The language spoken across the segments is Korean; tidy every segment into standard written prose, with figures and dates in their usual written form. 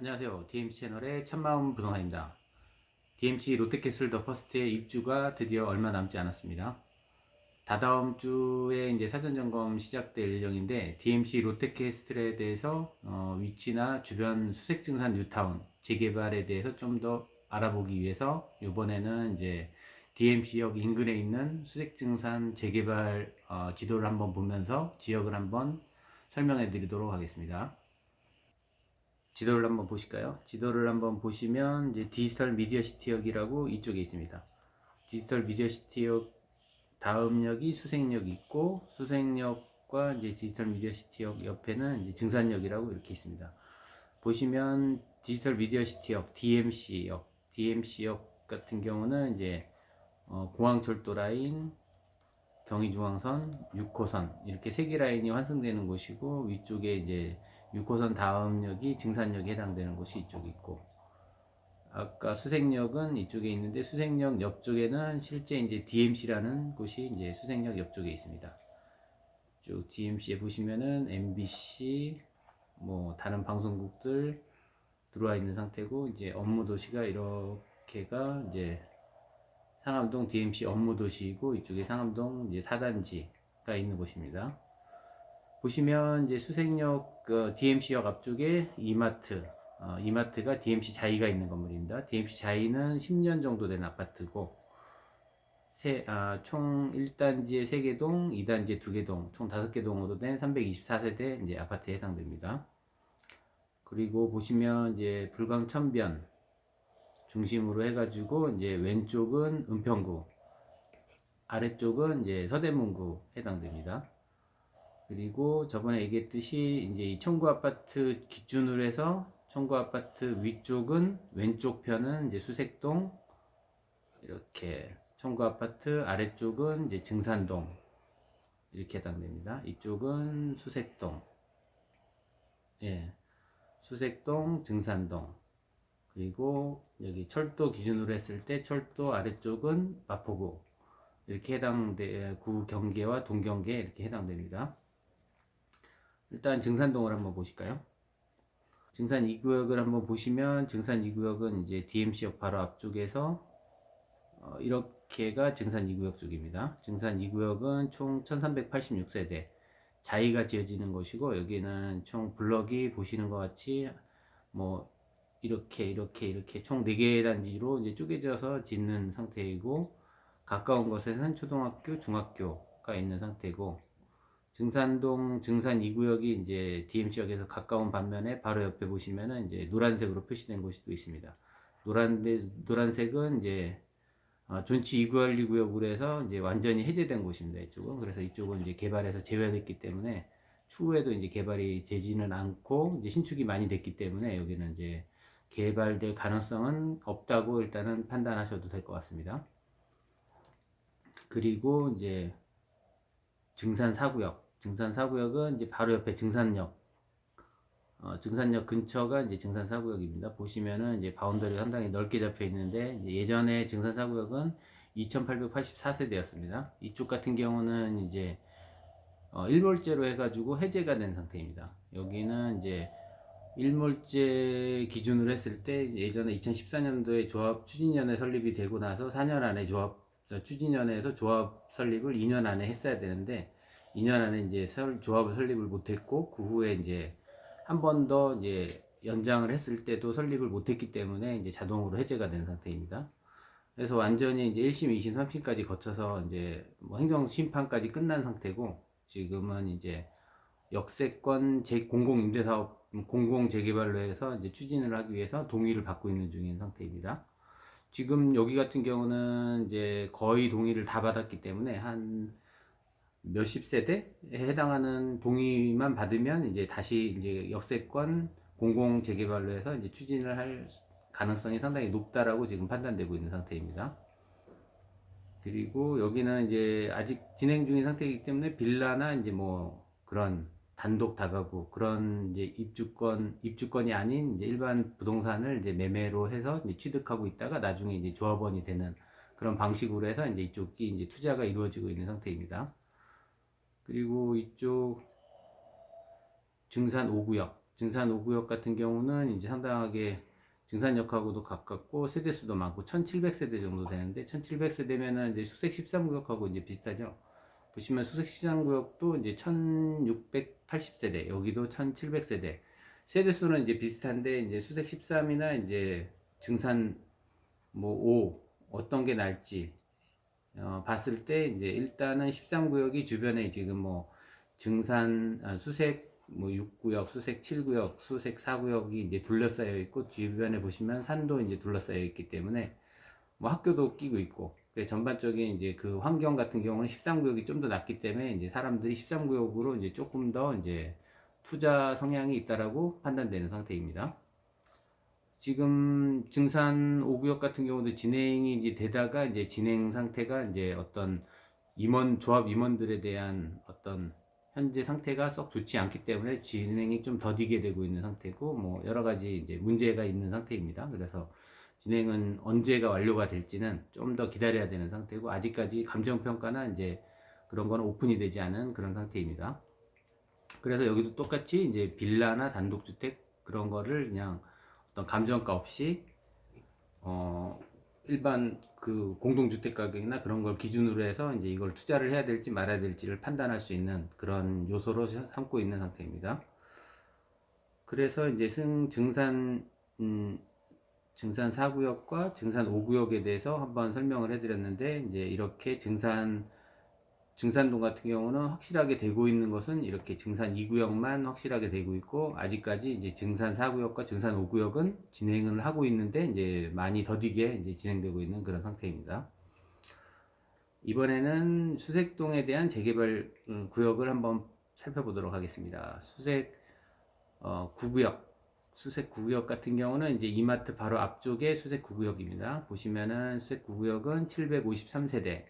안녕하세요. DMC 채널의 참마음 부동산입니다. DMC 롯데캐슬 더 퍼스트의 입주가 드디어 얼마 남지 않았습니다. 다다음 주에 이제 사전 점검 시작될 예정인데 DMC 롯데캐슬에 대해서 위치나 주변 수색증산 뉴타운 재개발에 대해서 좀 더 알아보기 위해서 이번에는 이제 DMC역 인근에 있는 수색증산 재개발 지도를 한번 보면서 지역을 한번 설명해 드리도록 하겠습니다. 지도를 한번 보실까요? 지도를 한번 보시면 이제 디지털 미디어 시티역이라고 이쪽에 있습니다. 디지털 미디어 시티역 다음 역이 수색역이 있고 수색역과 이제 디지털 미디어 시티역 옆에는 이제 증산역이라고 이렇게 있습니다. 보시면 디지털 미디어 시티역 DMC역 같은 경우는 이제 공항철도 라인, 경의중앙선, 6호선 이렇게 세 개 라인이 환승되는 곳이고 위쪽에 이제 6호선 다음 역이 증산역에 해당되는 곳이 이쪽에 있고 아까 수색역은 이쪽에 있는데 수색역 옆쪽에는 실제 이제 DMC라는 곳이 이제 수색역 옆쪽에 있습니다. 쭉 DMC에 보시면은 MBC 뭐 다른 방송국들 들어와 있는 상태고 이제 업무 도시가 이렇게가 이제 상암동 DMC 업무 도시이고 이쪽에 상암동 이제 4단지가 있는 곳입니다. 보시면 이제 수색역 DMC역 앞쪽에 이마트, 이마트가 DMC 자이가 있는 건물입니다. DMC 자이는 10년 정도 된 아파트고 총 1단지에 3개 동, 2단지에 2개 동, 총 5개 동으로 된 324세대 이제 아파트에 해당됩니다. 그리고 보시면 이제 불광 천변 중심으로 해가지고 이제 왼쪽은 은평구, 아래쪽은 이제 서대문구 해당됩니다. 그리고 저번에 얘기했듯이 이제 이 청구 아파트 기준으로 해서 청구 아파트 위쪽은 왼쪽 편은 이제 수색동 이렇게 청구 아파트 아래쪽은 이제 증산동 이렇게 해당됩니다. 이쪽은 수색동, 예, 수색동, 증산동. 그리고 여기 철도 기준으로 했을 때 철도 아래쪽은 마포구 이렇게 구 경계와 동경계 이렇게 해당됩니다. 일단 증산동을 한번 보실까요? 증산 2구역을 한번 보시면 증산 2구역은 이제 DMC역 바로 앞쪽에서 이렇게가 증산 2구역 쪽입니다. 증산 2구역은 총 1386세대 자이가 지어지는 곳이고 여기는 총 블럭이 보시는 것 같이 뭐 이렇게 총 4개의 단지로 이제 쪼개져서 짓는 상태이고 가까운 곳에는 초등학교, 중학교가 있는 상태고 증산동 증산 2구역이 이제 DMC역에서 가까운 반면에 바로 옆에 보시면은 이제 노란색으로 표시된 곳이 또 있습니다. 노란색은 이제 존치 2구역으로 해서 이제 완전히 해제된 곳입니다. 이쪽은 그래서 이쪽은 이제 개발해서 제외됐기 때문에 추후에도 이제 개발이 되지는 않고 이제 신축이 많이 됐기 때문에 여기는 이제 개발될 가능성은 없다고 일단은 판단하셔도 될 것 같습니다. 그리고 이제 증산 4구역, 증산 4구역은 이제 바로 옆에 증산역, 증산역 근처가 이제 증산 4구역입니다. 보시면은 이제 바운더리가 상당히 넓게 잡혀 있는데 예전에 증산 4구역은 2884세대였습니다. 이쪽 같은 경우는 이제 일몰제로 해가지고 해제가 된 상태입니다. 여기는 이제 일몰제 기준으로 했을 때 예전에 2014년도에 조합 추진위원회 설립이 되고 나서 4년 안에 추진위원회에서 조합 설립을 2년 안에 했어야 되는데 2년 안에 이제 조합을 설립을 못했고 그 후에 이제 한 번 더 이제 연장을 했을 때도 설립을 못했기 때문에 이제 자동으로 해제가 된 상태입니다. 그래서 완전히 이제 1심, 2심, 3심까지 거쳐서 이제 뭐 행정 심판까지 끝난 상태고 지금은 이제 역세권 공공임대사업 공공재개발로 해서 이제 추진을 하기 위해서 동의를 받고 있는 중인 상태입니다. 지금 여기 같은 경우는 이제 거의 동의를 다 받았기 때문에 한 몇십 세대에 해당하는 동의만 받으면 이제 다시 이제 역세권 공공재개발로 해서 이제 추진을 할 가능성이 상당히 높다라고 지금 판단되고 있는 상태입니다. 그리고 여기는 이제 아직 진행 중인 상태이기 때문에 빌라나 이제 뭐 그런 단독 다가구 그런 이제 입주권이 아닌 이제 일반 부동산을 이제 매매로 해서 이제 취득하고 있다가 나중에 이제 조합원이 되는 그런 방식으로 해서 이제 이쪽이 이제 투자가 이루어지고 있는 상태입니다. 그리고 이쪽 증산 증산 5구역 같은 경우는 이제 상당하게 증산역하고도 가깝고 세대수도 많고 1700세대 정도 되는데 1700세대면은 이제 수색 13구역하고 이제 비슷하죠. 보시면 수색 13구역도 이제 1680세대, 여기도 1700세대. 세대수는 이제 비슷한데 이제 수색 13이나 이제 증산 뭐 5 어떤 게 날지 봤을 때 이제 일단은 13구역이 주변에 지금 뭐 수색 뭐 6구역, 수색 7구역, 수색 4구역이 이제 둘러싸여 있고 주변에 보시면 산도 이제 둘러싸여 있기 때문에 뭐 학교도 끼고 있고 전반적인 이제 그 환경 같은 경우는 13구역이 좀 더 낫기 때문에 이제 사람들이 13구역으로 이제 조금 더 이제 투자 성향이 있다라고 판단되는 상태입니다. 지금 증산 5구역 같은 경우도 진행이 이제 되다가 이제 진행 상태가 이제 어떤 조합 임원들에 대한 어떤 현재 상태가 썩 좋지 않기 때문에 진행이 좀 더디게 되고 있는 상태고 뭐 여러 가지 이제 문제가 있는 상태입니다. 그래서 진행은 언제가 완료가 될지는 좀 더 기다려야 되는 상태고 아직까지 감정평가나 이제 그런 건 오픈이 되지 않은 그런 상태입니다. 그래서 여기도 똑같이 이제 빌라나 단독주택 그런 거를 그냥 어떤 감정가 없이 일반 그 공동주택 가격이나 그런 걸 기준으로 해서 이제 이걸 투자를 해야 될지 말아야 될지를 판단할 수 있는 그런 요소로 삼고 있는 상태입니다. 그래서 이제 증산 4구역과 증산 5구역에 대해서 한번 설명을 해드렸는데 이제 이렇게 증산동 같은 경우는 확실하게 되고 있는 것은 이렇게 증산 2구역만 확실하게 되고 있고 아직까지 이제 증산 4구역과 증산 5구역은 진행을 하고 있는데 이제 많이 더디게 이제 진행되고 있는 그런 상태입니다. 이번에는 수색동에 대한 재개발 구역을 한번 살펴보도록 하겠습니다. 수색 9구역 수색 9구역 같은 경우는 이제 이마트 바로 앞쪽에 수색 9구역입니다. 보시면은 수색 9구역은 753세대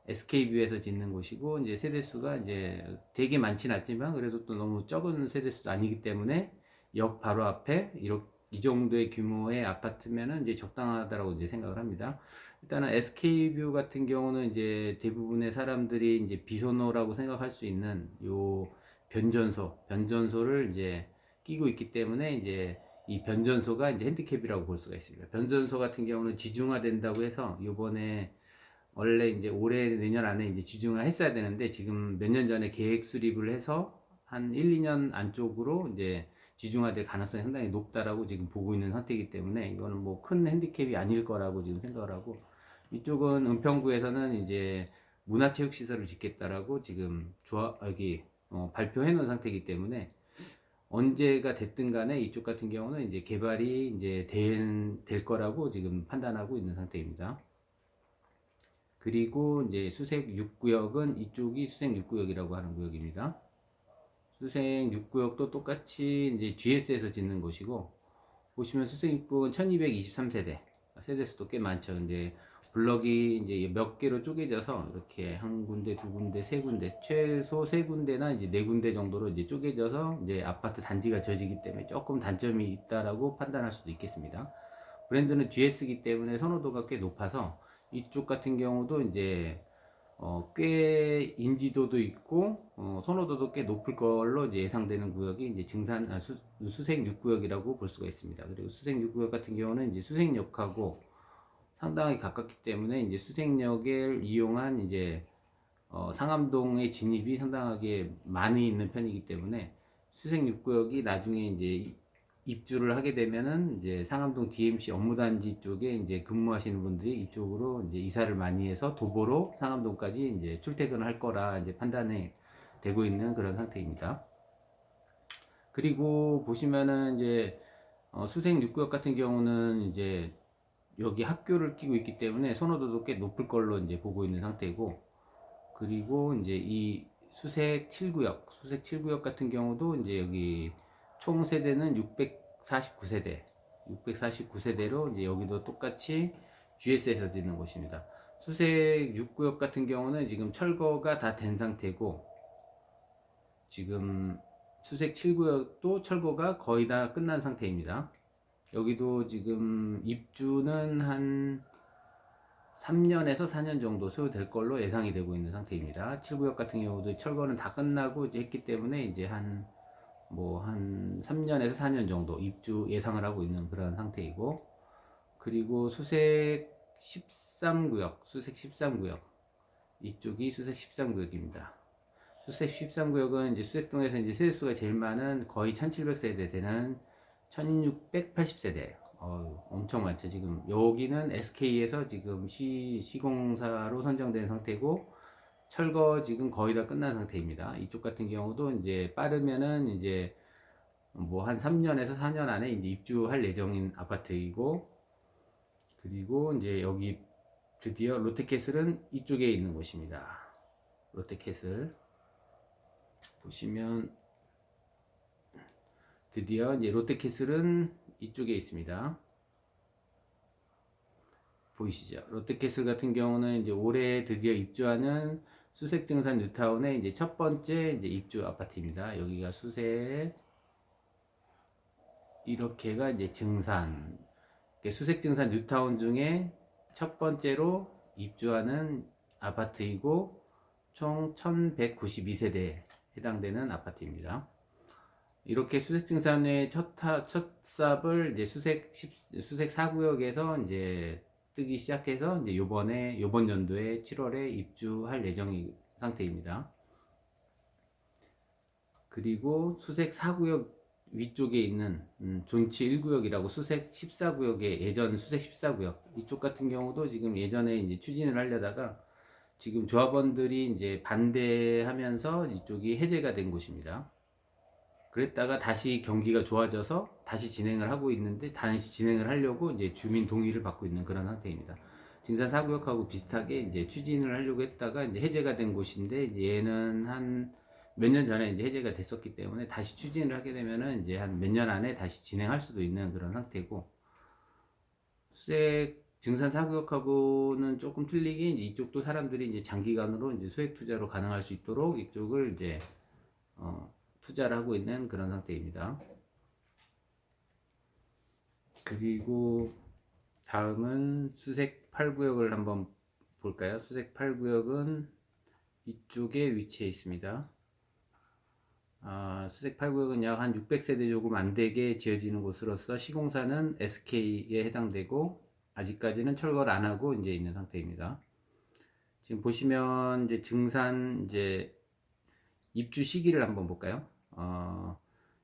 SK뷰에서 짓는 곳이고 이제 세대수가 이제 되게 많진 않지만 그래도 또 너무 적은 세대수도 아니기 때문에 역 바로 앞에 이 정도의 규모의 아파트면은 이제 적당하다라고 이제 생각을 합니다. 일단은 SK뷰 같은 경우는 이제 대부분의 사람들이 이제 비선호라고 생각할 수 있는 요 변전소를 이제 끼고 있기 때문에 이제 이 변전소가 이제 핸디캡이라고 볼 수가 있습니다. 변전소 같은 경우는 지중화된다고 해서 요번에 원래 이제 올해 내년 안에 이제 지중화 했어야 되는데 지금 몇 년 전에 계획 수립을 해서 한 1, 2년 안쪽으로 이제 지중화될 가능성이 상당히 높다라고 지금 보고 있는 상태이기 때문에 이거는 뭐 큰 핸디캡이 아닐 거라고 지금 생각을 하고 이쪽은 은평구에서는 이제 문화체육시설을 짓겠다라고 지금 발표해 놓은 상태이기 때문에 언제가 됐든 간에 이쪽 같은 경우는 이제 개발이 이제 될 거라고 지금 판단하고 있는 상태입니다. 그리고 이제 수색 6구역은 이쪽이 수색 6구역이라고 하는 구역입니다. 수색 6구역도 똑같이 이제 GS에서 짓는 곳이고 보시면 수색 6구역은 1223세대 세대수도 꽤 많죠. 이제 블럭이 이제 몇 개로 쪼개져서 이렇게 한 군데, 두 군데, 세 군데, 최소 세 군데나 이제 네 군데 정도로 이제 쪼개져서 이제 아파트 단지가 지어지기 때문에 조금 단점이 있다라고 판단할 수도 있겠습니다. 브랜드는 GS이기 때문에 선호도가 꽤 높아서 이쪽 같은 경우도 이제 꽤 인지도도 있고 선호도도 꽤 높을 걸로 이제 예상되는 구역이 이제 수색 6구역이라고 볼 수가 있습니다. 그리고 수색 6구역 같은 경우는 이제 수색역하고 상당히 가깝기 때문에 이제 수색역을 이용한 이제 상암동의 진입이 상당하게 많이 있는 편이기 때문에 수색 6구역이 나중에 이제 입주를 하게 되면은 이제 상암동 DMC 업무단지 쪽에 이제 근무하시는 분들이 이쪽으로 이제 이사를 많이 해서 도보로 상암동까지 이제 출퇴근을 할 거라 이제 판단이 되고 있는 그런 상태입니다. 그리고 보시면은 이제 수색 6구역 같은 경우는 이제 여기 학교를 끼고 있기 때문에 선호도도 꽤 높을 걸로 이제 보고 있는 상태고 그리고 이제 이 수색 7구역 같은 경우도 이제 여기 총 세대는 649세대로 이제 여기도 똑같이 GS에서 짓는 곳입니다. 수색 6구역 같은 경우는 지금 철거가 다 된 상태고 지금 수색 7구역도 철거가 거의 다 끝난 상태입니다. 여기도 지금 입주는 한 3년에서 4년 정도 소요될 걸로 예상이 되고 있는 상태입니다. 7구역 같은 경우도 철거는 다 끝나고 이제 했기 때문에 이제 한 뭐 한 3년에서 4년 정도 입주 예상을 하고 있는 그런 상태이고, 그리고 수색 13구역 이쪽이 수색 13구역입니다. 수색 13구역은 이제 수색동에서 이제 세대수가 제일 많은 거의 1700세대 되는 1680세대. 엄청 많죠. 지금 여기는 SK에서 지금 시공사로 선정된 상태고, 철거 지금 거의 다 끝난 상태입니다. 이쪽 같은 경우도 이제 빠르면은 이제 뭐 한 3년에서 4년 안에 이제 입주할 예정인 아파트이고, 그리고 이제 여기 드디어 롯데캐슬은 이쪽에 있는 곳입니다. 롯데캐슬 보시면 드디어 이제 롯데캐슬은 이쪽에 있습니다. 보이시죠? 롯데캐슬 같은 경우는 이제 올해 드디어 입주하는 수색증산 뉴타운의 이제 첫 번째 이제 입주 아파트입니다. 여기가 수색, 이렇게가 이제 증산, 수색증산 뉴타운 중에 첫 번째로 입주하는 아파트이고, 총 1192세대에 해당되는 아파트입니다. 이렇게 수색증산의 첫 삽을 이제 수색 4구역에서 이제 뜨기 시작해서 이제 요번 연도에 7월에 입주할 예정인 상태입니다. 그리고 수색 4구역 위쪽에 있는 존치 1구역이라고 수색 14구역의 예전 수색 14구역, 이쪽 같은 경우도 지금 예전에 이제 추진을 하려다가 지금 조합원들이 이제 반대하면서 이쪽이 해제가 된 곳입니다. 그랬다가 다시 경기가 좋아져서 다시 진행을 하고 있는데, 다시 진행을 하려고 이제 주민 동의를 받고 있는 그런 상태입니다. 증산 4구역하고 비슷하게 이제 추진을 하려고 했다가 이제 해제가 된 곳인데, 얘는 한 몇 년 전에 이제 해제가 됐었기 때문에 다시 추진을 하게 되면은 이제 한 몇 년 안에 다시 진행할 수도 있는 그런 상태고, 수색 증산 4구역하고는 조금 틀리게 이제 이쪽도 사람들이 이제 장기간으로 이제 소액 투자로 가능할 수 있도록 이쪽을 이제 투자를 하고 있는 그런 상태입니다. 그리고 다음은 수색 8구역을 한번 볼까요? 수색 8구역은 이쪽에 위치해 있습니다. 수색 8구역은 약 한 600세대 조금 안 되게 지어지는 곳으로서 시공사는 SK에 해당되고, 아직까지는 철거를 안 하고 이제 있는 상태입니다. 지금 보시면 이제 증산 이제 입주 시기를 한번 볼까요?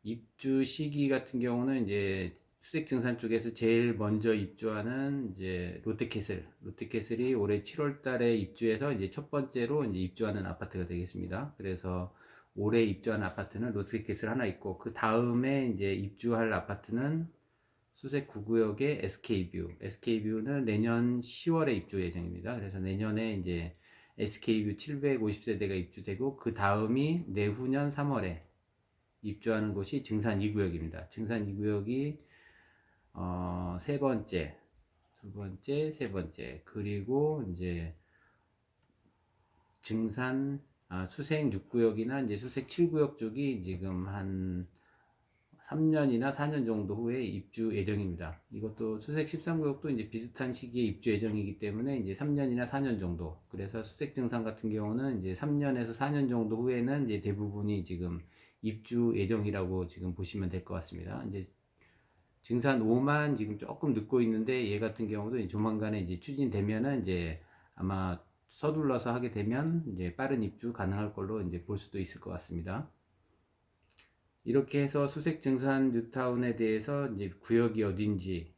입주 시기 같은 경우는 이제 수색 증산 쪽에서 제일 먼저 입주하는 이제 롯데캐슬이 올해 7월 달에 입주해서 이제 첫 번째로 이제 입주하는 아파트가 되겠습니다. 그래서 올해 입주한 아파트는 롯데캐슬 하나 있고, 그 다음에 이제 입주할 아파트는 수색 9구역의 SK뷰는 내년 10월에 입주 예정입니다. 그래서 내년에 이제 SK뷰 750세대가 입주되고, 그 다음이 내후년 3월에 입주하는 곳이 증산 2구역입니다. 증산 2구역이 세 번째, 두 번째, 세 번째, 그리고 이제 증산 수색 6구역이나 이제 수색 7구역 쪽이 지금 한 3년이나 4년 정도 후에 입주 예정입니다. 이것도 수색 13구역도 이제 비슷한 시기에 입주 예정이기 때문에 이제 3년이나 4년 정도. 그래서 수색 증산 같은 경우는 이제 3년에서 4년 정도 후에는 이제 대부분이 지금 입주 예정이라고 지금 보시면 될 것 같습니다. 이제 증산 5만 지금 조금 늦고 있는데, 얘 같은 경우도 조만간에 이제 추진되면은 이제 아마 서둘러서 하게 되면 이제 빠른 입주 가능할 걸로 이제 볼 수도 있을 것 같습니다. 이렇게 해서 수색 증산 뉴타운에 대해서 이제 구역이 어딘지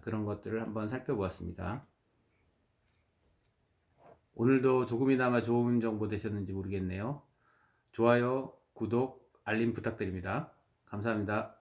그런 것들을 한번 살펴보았습니다. 오늘도 조금이나마 좋은 정보 되셨는지 모르겠네요. 좋아요, 구독, 알림 부탁드립니다. 감사합니다.